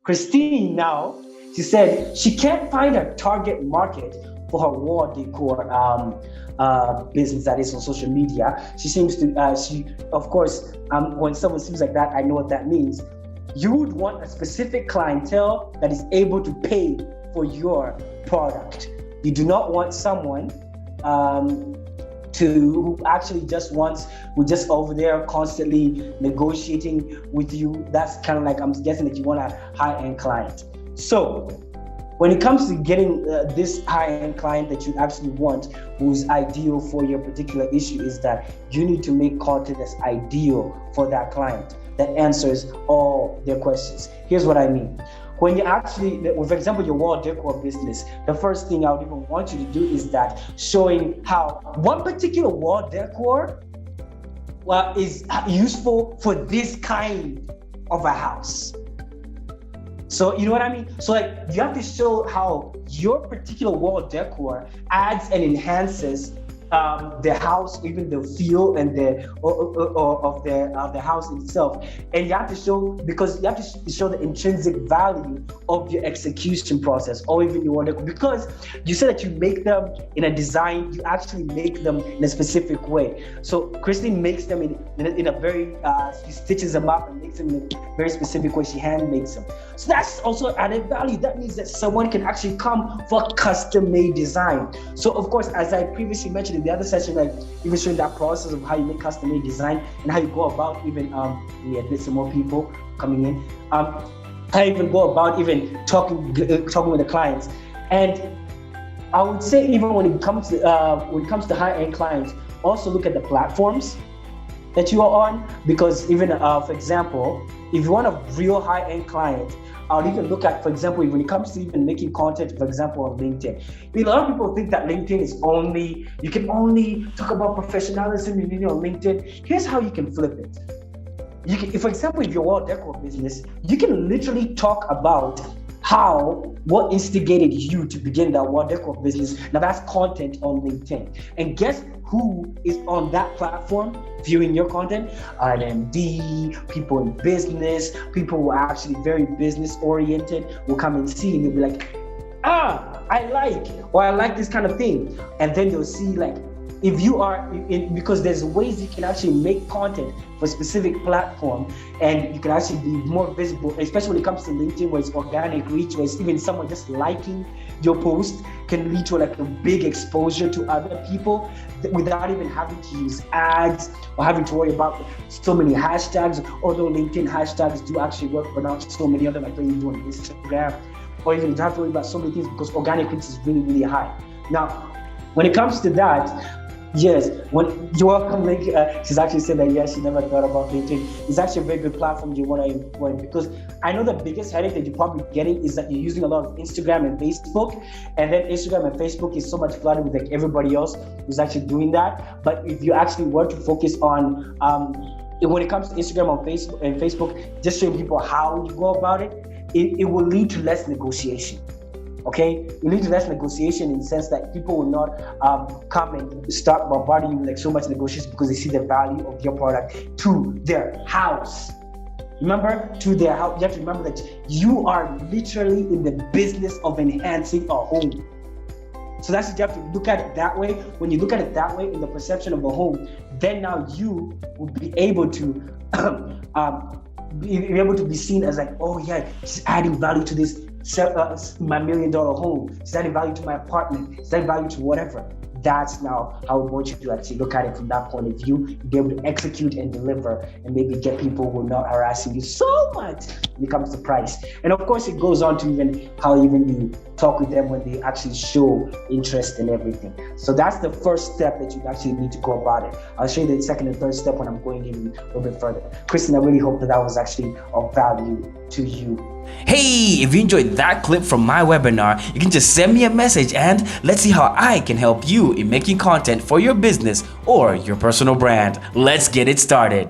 Christine now, she said she can't find a target market for her wall decor business that is on social media. She seems to, of course, when someone seems like that, I know what that means. You would want a specific clientele that is able to pay for your product. You do not want someone who actually just over there constantly negotiating with you. That's kind of like, I'm guessing that you want a high-end client. So when it comes to getting this high-end client that you actually want, who's ideal for your particular issue, is that you need to make content that's ideal for that client, that answers all their questions. Here's what I mean. When you actually, for example, your wall decor business, the first thing I would even want you to do is that showing how one particular wall decor is useful for this kind of a house. So you know what I mean? So like you have to show how your particular wall decor adds and enhances the house, even the feel and of the house itself. And you have to show, because you have to show the intrinsic value of your execution process, or even your order, because you said that you make them in a design, you actually make them in a specific way. So Christine makes them in a very, she stitches them up and makes them in a very specific way. She hand makes them. So that's also added value. That means that someone can actually come for custom-made design. So of course, as I previously mentioned in the other session, like even showing that process of how you make custom-made design and how you go about even we admit some more people coming in, how you even go about even talking with the clients. And I would say even when it comes to high-end clients, also look at the platforms that you are on, because even for example, if you want a real high-end client, I'll even look at, for example, when it comes to even making content, for example, on LinkedIn. A lot of people think that LinkedIn is you can only talk about professionalism on LinkedIn. Here's how you can flip it. You can, for example, if you're a wall decor business, you can literally talk about what instigated you to begin that wall decor business. Now that's content on LinkedIn. And guess who is on that platform viewing your content? R&D, people in business, people who are actually very business oriented will come and see, and they'll be like, I like this kind of thing. And then they'll see, like, if you are because there's ways you can actually make content for a specific platform, and you can actually be more visible, especially when it comes to LinkedIn, where it's organic reach, where it's even someone just liking your post can lead to like a big exposure to other people without even having to use ads or having to worry about so many hashtags. Although LinkedIn hashtags do actually work, but not so many of them like when you do on Instagram, or even you don't have to worry about so many things because organic reach is really, really high. Now, when it comes to that, yes, when you're welcome, Link, she's actually said that, yes, she never thought about LinkedIn. It's actually a very good platform you want to employ, because I know the biggest headache that you're probably getting is that you're using a lot of Instagram and Facebook, and then Instagram and Facebook is so much flooded with like everybody else who's actually doing that. But if you actually were to focus on, when it comes to Instagram and Facebook, just showing people how you go about it, it will lead to less negotiation. Okay, you need less negotiation in the sense that people will not come and start bombarding you with like so much negotiation, because they see the value of your product to their house. Remember, to their house. You have to remember that you are literally in the business of enhancing a home. So that's what you have to look at it that way. When you look at it that way in the perception of a home, then now you will be able to be able to be seen as like, oh yeah, she's adding value to this. My $1 million home, is that value to my apartment, is that value to whatever. That's now how we want you to actually look at it from that point of view. You'll be able to execute and deliver, and maybe get people who are not harassing you so much when it comes to price. And of course, it goes on to even how even you talk with them when they actually show interest in everything. So that's the first step that you actually need to go about it. I'll show you the second and third step when I'm going even a little bit further. Kristen, I really hope that was actually of value to you. Hey, if you enjoyed that clip from my webinar, you can just send me a message and let's see how I can help you in making content for your business or your personal brand. Let's get it started.